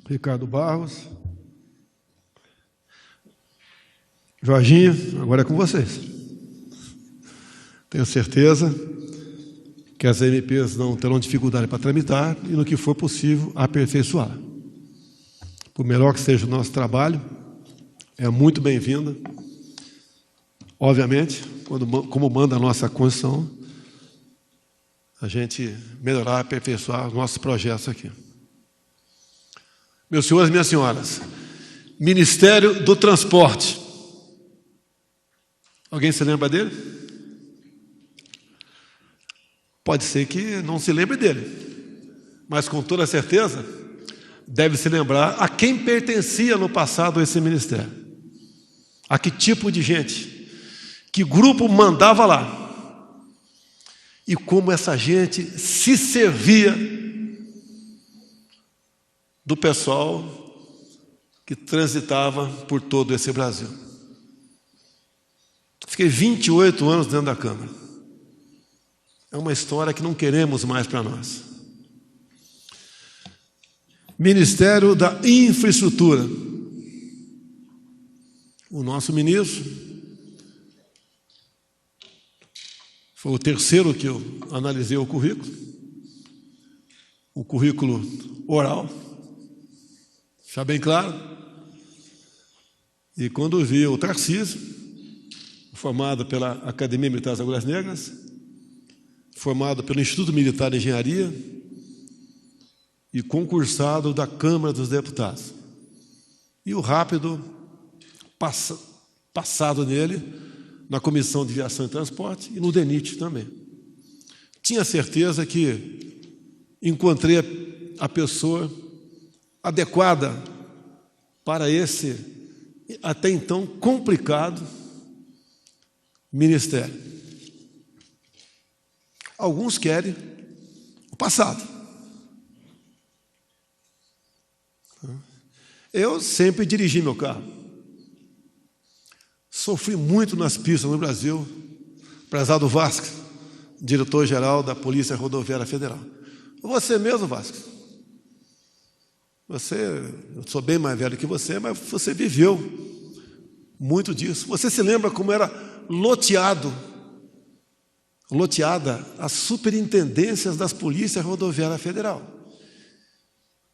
Ricardo Barros. Jorginho, agora é com vocês. Tenho certeza que as MPs não terão dificuldade para tramitar e, no que for possível, aperfeiçoar. Por melhor que seja o nosso trabalho, é muito bem-vinda. Obviamente, como manda a nossa Constituição, a gente melhorar, aperfeiçoar os nossos projetos aqui. Meus senhores e minhas senhoras, Ministério do Transporte. Alguém se lembra dele? Pode ser que não se lembre dele, mas com toda certeza deve se lembrar a quem pertencia no passado esse ministério. A que tipo de gente, que grupo mandava lá e como essa gente se servia do pessoal que transitava por todo esse Brasil. Fiquei 28 anos dentro da Câmara. É uma história que não queremos mais para nós. Ministério da Infraestrutura. O nosso ministro foi o terceiro que eu analisei o currículo oral, está bem claro. E quando vi o Tarcísio, formado pela Academia Militar das Agulhas Negras, formado pelo Instituto Militar de Engenharia e concursado da Câmara dos Deputados. E o rápido passado nele na Comissão de Viação e Transporte e no DENIT também. Tinha certeza que encontrei a pessoa adequada para esse, até então, complicado ministério. Alguns querem o passado. Eu sempre dirigi meu carro. Sofri muito nas pistas no Brasil. Prezado Vasques, diretor-geral da Polícia Rodoviária Federal. Você mesmo, Vasques. Eu sou bem mais velho que você, mas você viveu muito disso. Você se lembra como era loteada as superintendências das Polícias Rodoviárias Federal.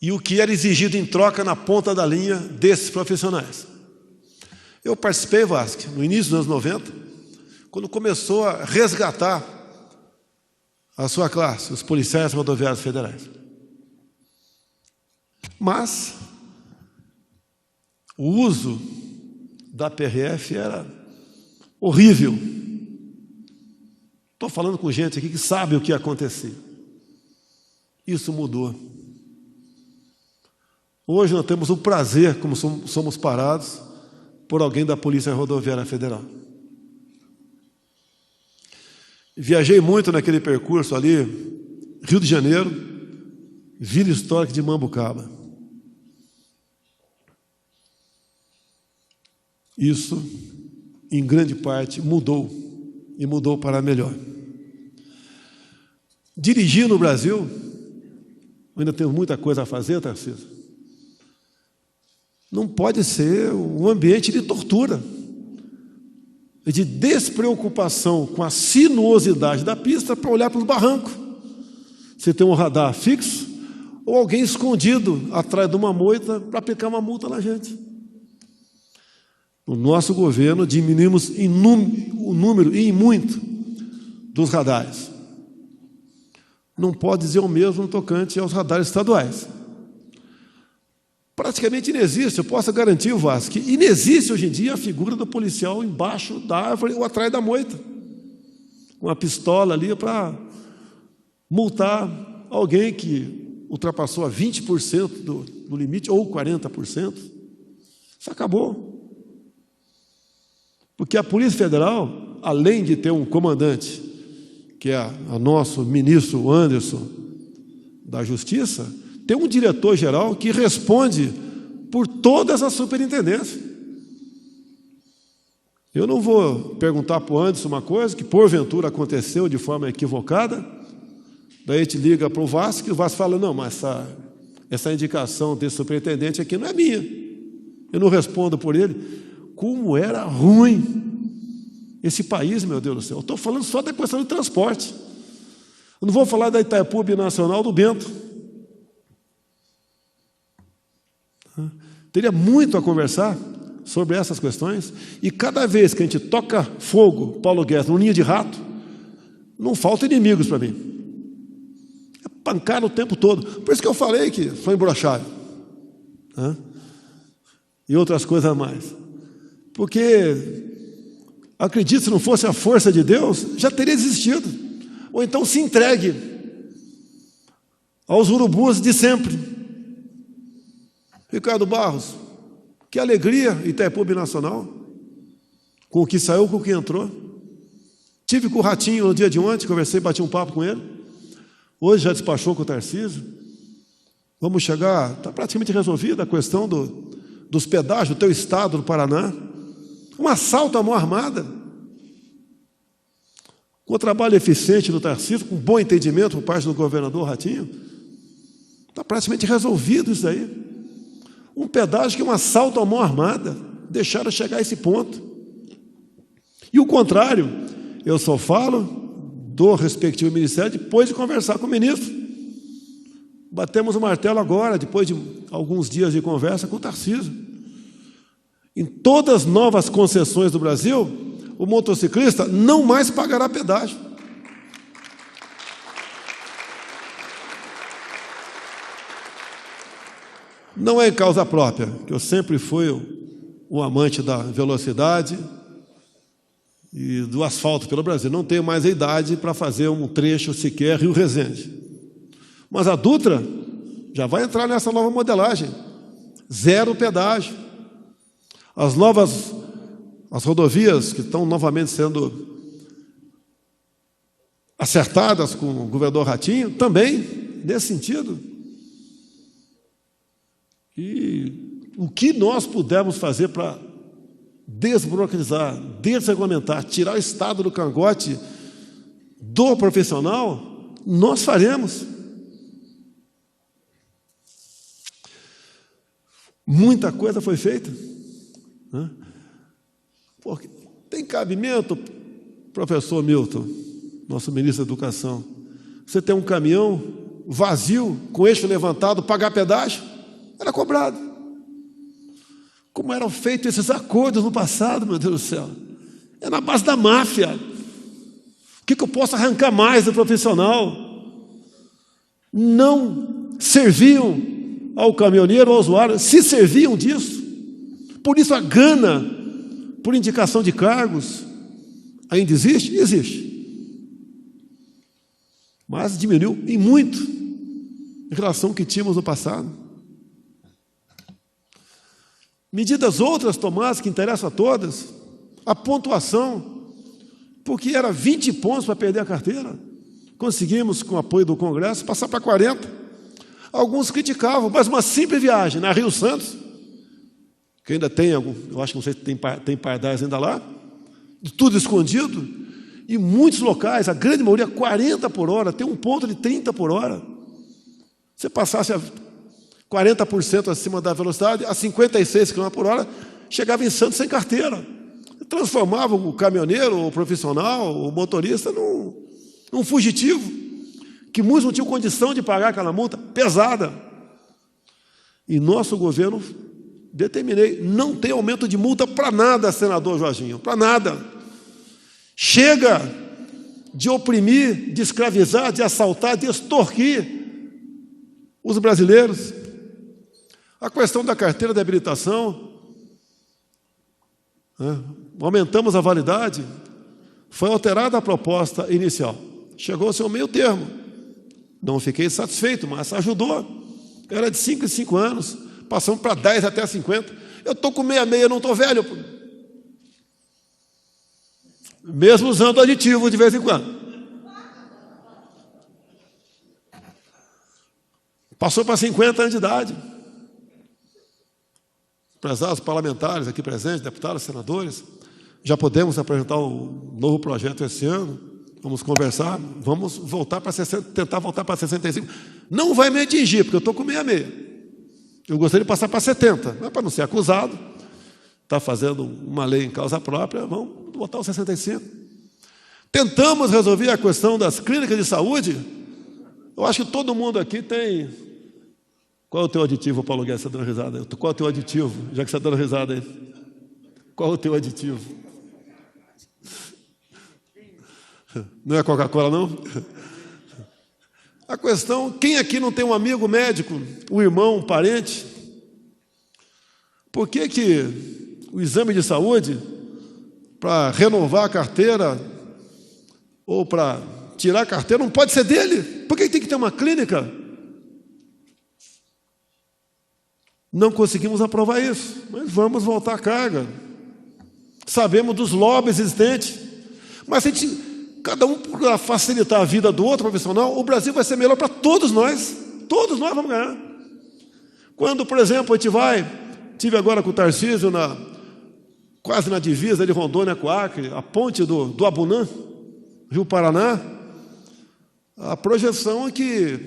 E o que era exigido em troca na ponta da linha desses profissionais. Eu participei, Vasques, no início dos anos 90, quando começou a resgatar a sua classe, os policiais rodoviários federais. Mas o uso da PRF era horrível. Estou falando com gente aqui que sabe o que acontecia. Isso mudou. Hoje nós temos o prazer, como somos parados, por alguém da Polícia Rodoviária Federal. Viajei muito naquele percurso ali, Rio de Janeiro, Vila Histórica de Mambucaba. Isso, em grande parte, mudou, e mudou para melhor. Dirigir no Brasil, ainda temos muita coisa a fazer, Tarcísio. Não pode ser um ambiente de tortura, de despreocupação com a sinuosidade da pista para olhar para os barrancos. Você tem um radar fixo ou alguém escondido atrás de uma moita para aplicar uma multa na gente. No nosso governo, diminuímos o número, e em muito, dos radares. Não pode dizer o mesmo no tocante aos radares estaduais. Praticamente inexiste, eu posso garantir, Vasques, que inexiste hoje em dia a figura do policial embaixo da árvore ou atrás da moita, com uma pistola ali para multar alguém que ultrapassou a 20% do limite, ou 40%. Isso acabou. Porque a Polícia Federal, além de ter um comandante, que é o nosso ministro Anderson da Justiça, tem um diretor-geral que responde por todas as superintendências. Eu não vou perguntar para o Anderson uma coisa que, porventura, aconteceu de forma equivocada, daí a gente liga para o Vasques, e o Vasques fala, não, mas essa essa indicação desse superintendente aqui não é minha. Eu não respondo por ele. Como era ruim esse país, meu Deus do céu. Eu estou falando só da questão de transporte. Eu não vou falar da Itaipu Binacional do Bento. Teria muito a conversar sobre essas questões. E cada vez que a gente toca fogo, Paulo Guedes, num ninho de rato, não faltam inimigos para mim. É pancada o tempo todo. Por isso que eu falei que foi embroxado. E outras coisas mais. Porque, acredito, se não fosse a força de Deus, já teria desistido. Ou então se entregue aos urubus de sempre. Ricardo Barros, que alegria Itaipu Binacional, com o que saiu, com o que entrou. Tive com o Ratinho no dia de ontem, conversei, bati um papo com ele. Hoje já despachou com o Tarcísio. Vamos chegar, está praticamente resolvida a questão dos pedágios do teu estado, do Paraná. Um assalto à mão armada. Com o trabalho eficiente do Tarcísio, com bom entendimento por parte do governador Ratinho, está praticamente resolvido isso aí. Um pedágio que é um assalto à mão armada, deixaram chegar a esse ponto. E o contrário, eu só falo do respectivo ministério depois de conversar com o ministro. Batemos o martelo agora, depois de alguns dias de conversa com o Tarcísio. Em todas as novas concessões do Brasil, o motociclista não mais pagará pedágio. Não é em causa própria, que eu sempre fui um amante da velocidade e do asfalto pelo Brasil. Não tenho mais a idade para fazer um trecho sequer Rio Resende. Mas a Dutra já vai entrar nessa nova modelagem. 0 pedágio. As rodovias que estão novamente sendo acertadas com o governador Ratinho, também, nesse sentido. E o que nós pudermos fazer para desburocratizar, desregulamentar, tirar o Estado do cangote do profissional, nós faremos. Muita coisa foi feita. Porque tem cabimento, professor Milton, nosso ministro da Educação, você tem um caminhão vazio, com eixo levantado, pagar pedágio? Era cobrado. Como eram feitos esses acordos no passado, meu Deus do céu? É na base da máfia. O que eu posso arrancar mais do profissional? Não serviam ao caminhoneiro, ao usuário, se serviam disso. Por isso a gana por indicação de cargos ainda existe? Existe. Mas diminuiu em muito em relação ao que tínhamos no passado. Medidas outras tomadas que interessam a todas, a pontuação, porque era 20 pontos para perder a carteira. Conseguimos, com o apoio do Congresso, passar para 40. Alguns criticavam, mas uma simples viagem na Rio Santos, que ainda tem algum, eu acho que não sei se tem pardais ainda lá, tudo escondido, e muitos locais, a grande maioria, 40 por hora, tem um ponto de 30 por hora. Se passasse a 40% acima da velocidade, a 56 km por hora, chegava em Santos sem carteira. Transformava o caminhoneiro, o profissional, o motorista num fugitivo, que muitos não tinham condição de pagar aquela multa pesada. E nosso governo, determinei, não tem aumento de multa para nada, senador Jorginho, para nada. Chega de oprimir, de escravizar, de assaltar, de extorquir os brasileiros. A questão da carteira de habilitação, aumentamos a validade, foi alterada a proposta inicial. Chegou-se ao meio termo. Não fiquei satisfeito, mas ajudou. Era de 5 em 5 anos, passamos para 10 até 50. Eu estou com 66, não estou velho. Mesmo usando aditivo de vez em quando. Passou para 50 anos de idade. Prezados parlamentares aqui presentes, deputados, senadores, já podemos apresentar um novo projeto esse ano, vamos conversar, vamos voltar para 60, tentar voltar para 65. Não vai me atingir, porque eu estou com 66. Eu gostaria de passar para 70, mas para não ser acusado, está fazendo uma lei em causa própria, vamos botar os 65. Tentamos resolver a questão das clínicas de saúde. Eu acho que todo mundo aqui tem... Qual é o teu aditivo, Paulo Guedes? Você está dando risada? Qual é o teu aditivo? Já que você está dando risada aí. Qual é o teu aditivo? Não é Coca-Cola, não? A questão, quem aqui não tem um amigo médico, um irmão, um parente? Por que que o exame de saúde, para renovar a carteira ou para tirar a carteira, não pode ser dele? Por que tem que ter uma clínica? Não conseguimos aprovar isso, mas vamos voltar à carga. Sabemos dos lobbies existentes, mas se a gente... Cada um para facilitar a vida do outro profissional, o Brasil vai ser melhor para todos nós vamos ganhar. Quando, por exemplo, a gente tive agora com o Tarcísio, quase na divisa de Rondônia com o Acre, a ponte do Abunã, Rio Paraná, a projeção é que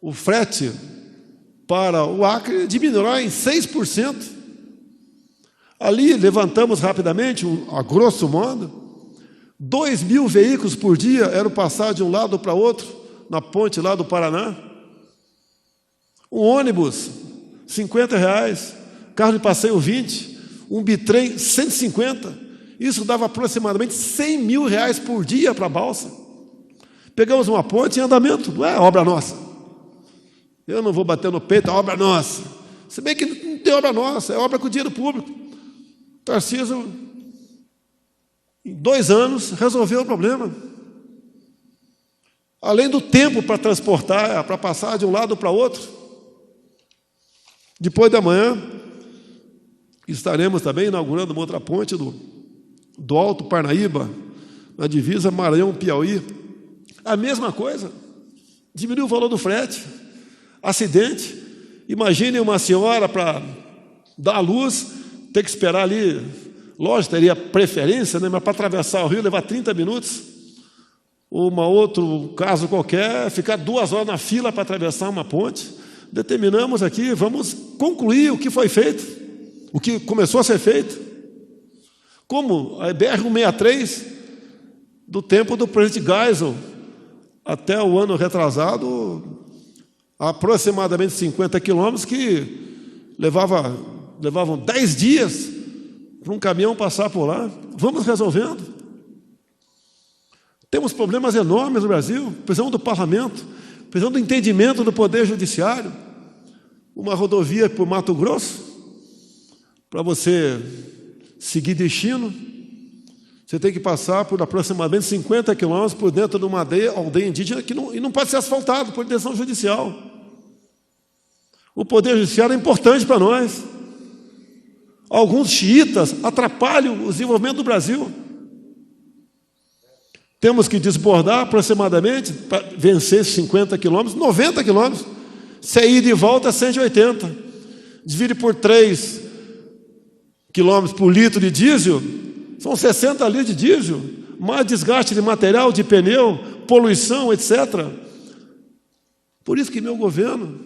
o frete para o Acre diminuirá em 6%. Ali levantamos rapidamente, a grosso modo, 2.000 veículos por dia eram passar de um lado para outro, na ponte lá do Paraná. Um ônibus, R$50, carro de passeio 20, um bitrem 150. Isso dava aproximadamente R$100 mil por dia para a balsa. Pegamos uma ponte em andamento, não é obra nossa. Eu não vou bater no peito, é obra nossa. Se bem que não tem obra nossa, é obra com dinheiro público. Tarcísio, em 2 anos, resolveu o problema. Além do tempo para transportar, para passar de um lado para o outro. Depois da manhã, estaremos também inaugurando uma outra ponte do Alto Parnaíba, na divisa Maranhão-Piauí. A mesma coisa, diminuiu o valor do frete. Acidente, imagine uma senhora para dar à luz, ter que esperar ali... Lógico, teria preferência, né? Mas para atravessar o rio levar 30 minutos. Ou outro caso qualquer, ficar 2 horas na fila para atravessar uma ponte. Determinamos aqui, vamos concluir o que foi feito, o que começou a ser feito. Como a BR-163, do tempo do presidente Geisel, até o ano retrasado, aproximadamente 50 quilômetros, que levavam 10 dias para um caminhão passar por lá. Vamos resolvendo. Temos problemas enormes no Brasil, precisamos do parlamento, precisamos do entendimento do Poder Judiciário. Uma rodovia por Mato Grosso, para você seguir destino, você tem que passar por aproximadamente 50 quilômetros por dentro de uma aldeia indígena e não pode ser asfaltado por decisão judicial. O Poder Judiciário é importante para nós. Alguns xiitas atrapalham o desenvolvimento do Brasil. Temos que desbordar aproximadamente, para vencer 50 quilômetros, 90 quilômetros. Se é ida e volta, 180. Divide por 3 quilômetros por litro de diesel, são 60 litros de diesel, mais desgaste de material, de pneu, poluição, etc. Por isso que meu governo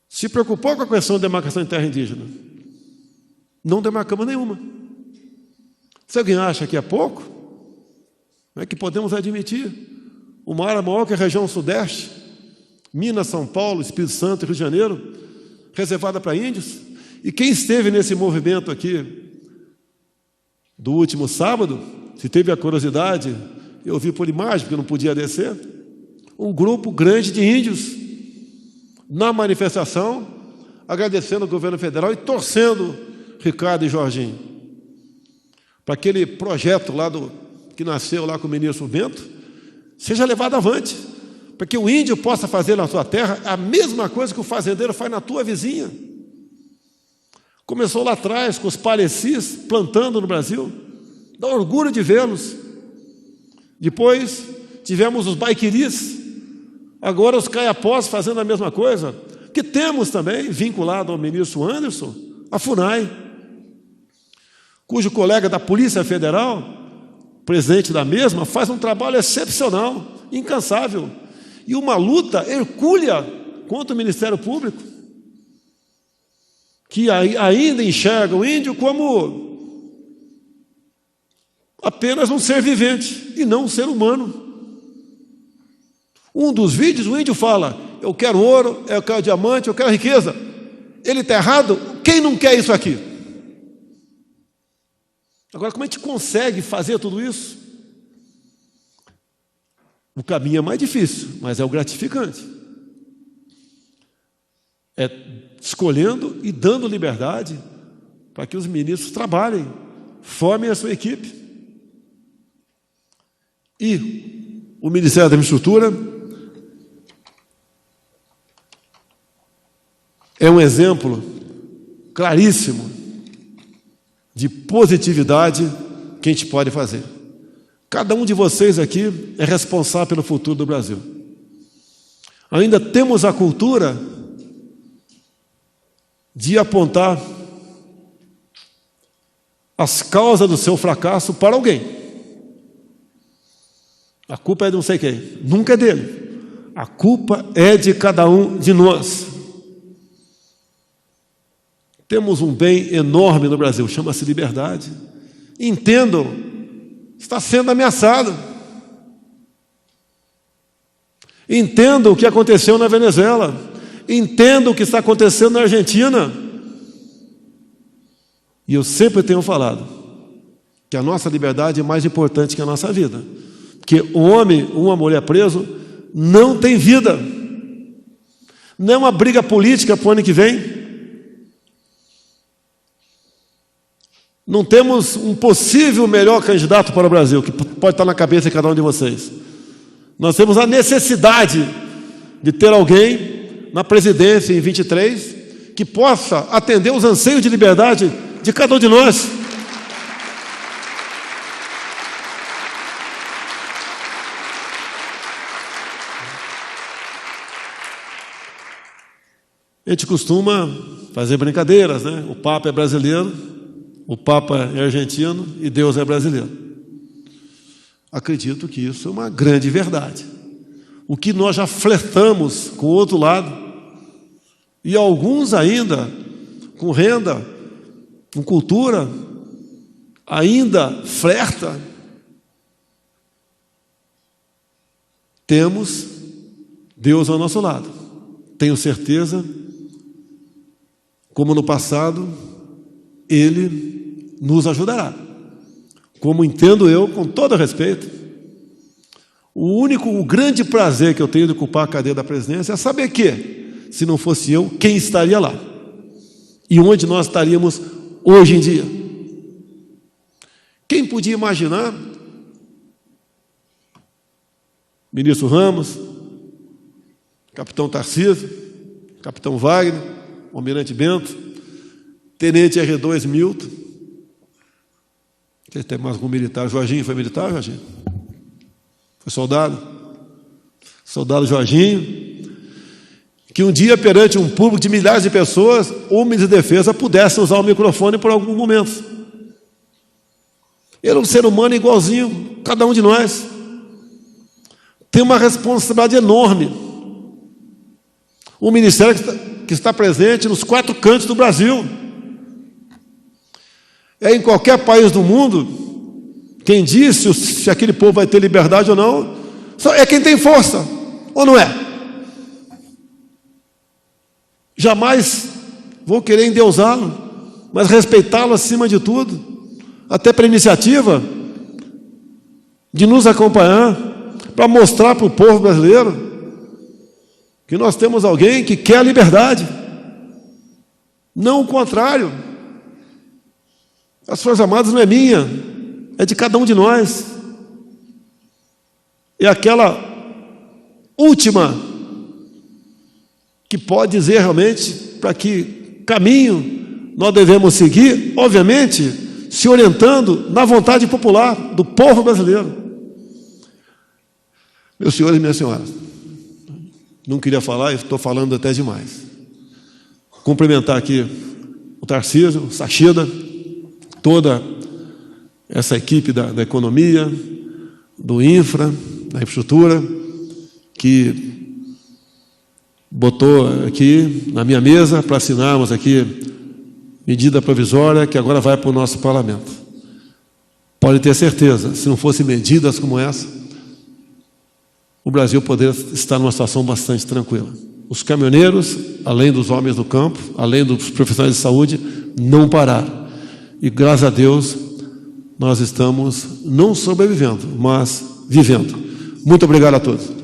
se preocupou com a questão da demarcação de terra indígena. Não demarcamos nenhuma. Se alguém acha que é pouco, é que podemos admitir. Uma área maior que a região sudeste, Minas, São Paulo, Espírito Santo e Rio de Janeiro, reservada para índios. E quem esteve nesse movimento aqui do último sábado, se teve a curiosidade, eu vi por imagem, porque não podia descer, um grupo grande de índios na manifestação, agradecendo ao governo federal e torcendo Ricardo e Jorginho, para aquele projeto lá que nasceu lá com o ministro Bento, seja levado avante, para que o índio possa fazer na sua terra a mesma coisa que o fazendeiro faz na tua vizinha. Começou lá atrás com os parecis plantando no Brasil, dá orgulho de vê-los. Depois tivemos os baiquiris, agora os caiapós fazendo a mesma coisa, que temos também, vinculado ao ministro Anderson, a FUNAI, cujo colega da Polícia Federal, presidente da mesma, faz um trabalho excepcional, incansável, e uma luta hercúlea contra o Ministério Público, que ainda enxerga o índio como apenas um ser vivente e não um ser humano. Um dos vídeos, o índio fala: eu quero ouro, eu quero diamante, eu quero riqueza. Ele está errado? Quem não quer isso aqui? Agora, como a gente consegue fazer tudo isso? O caminho é mais difícil, mas é o gratificante. É escolhendo e dando liberdade para que os ministros trabalhem, formem a sua equipe. E o Ministério da Infraestrutura é um exemplo claríssimo de positividade que a gente pode fazer. Cada um de vocês aqui é responsável pelo futuro do Brasil. Ainda temos a cultura de apontar as causas do seu fracasso para alguém. A culpa é de não sei quem, nunca é dele. A culpa é de cada um de nós. Temos um bem enorme no Brasil, chama-se liberdade. Entendam, está sendo ameaçado. Entendam o que aconteceu na Venezuela. Entendam o que está acontecendo na Argentina. E eu sempre tenho falado que a nossa liberdade é mais importante que a nossa vida. Porque um homem, uma mulher preso, não tem vida. Não é uma briga política para o ano que vem. Não temos um possível melhor candidato para o Brasil, que pode estar na cabeça de cada um de vocês. Nós temos a necessidade de ter alguém na presidência em 23 que possa atender os anseios de liberdade de cada um de nós. A gente costuma fazer brincadeiras, né? O Papa é brasileiro, o Papa é argentino e Deus é brasileiro. Acredito que isso é uma grande verdade. O que nós já flertamos com o outro lado, e alguns ainda com renda, com cultura, ainda flerta. Temos Deus ao nosso lado. Tenho certeza, como no passado, Ele nos ajudará. Como entendo eu, com todo respeito, o grande prazer que eu tenho de ocupar a cadeira da presidência é saber que, se não fosse eu, quem estaria lá? E onde nós estaríamos hoje em dia? Quem podia imaginar? Ministro Ramos, Capitão Tarcísio, Capitão Wagner, Almirante Bento, Tenente R2 Milton. Tem mais algum militar? Jorginho foi militar, Jorginho? Foi soldado? Soldado Jorginho. Que um dia, perante um público de milhares de pessoas, o ministro de Defesa pudesse usar o microfone por algum momento. Ele é um ser humano igualzinho, cada um de nós. Tem uma responsabilidade enorme. Um ministério que está presente nos 4 cantos do Brasil. É em qualquer país do mundo, quem disse se aquele povo vai ter liberdade ou não, é quem tem força, ou não é? Jamais vou querer endeusá-lo, mas respeitá-lo acima de tudo, até pela iniciativa de nos acompanhar, para mostrar para o povo brasileiro que nós temos alguém que quer a liberdade, não o contrário. As Forças Armadas não é minha, é de cada um de nós. É aquela última que pode dizer realmente para que caminho nós devemos seguir, obviamente, se orientando na vontade popular do povo brasileiro. Meus senhores e minhas senhoras, não queria falar, estou falando até demais. Cumprimentar aqui o Tarcísio, o Sachida, toda essa equipe da economia, do infra, da infraestrutura, que botou aqui na minha mesa para assinarmos aqui medida provisória que agora vai para o nosso parlamento. Pode ter certeza, se não fossem medidas como essa, o Brasil poderia estar numa situação bastante tranquila. Os caminhoneiros, além dos homens do campo, além dos profissionais de saúde, não pararam. E graças a Deus, nós estamos não sobrevivendo, mas vivendo. Muito obrigado a todos.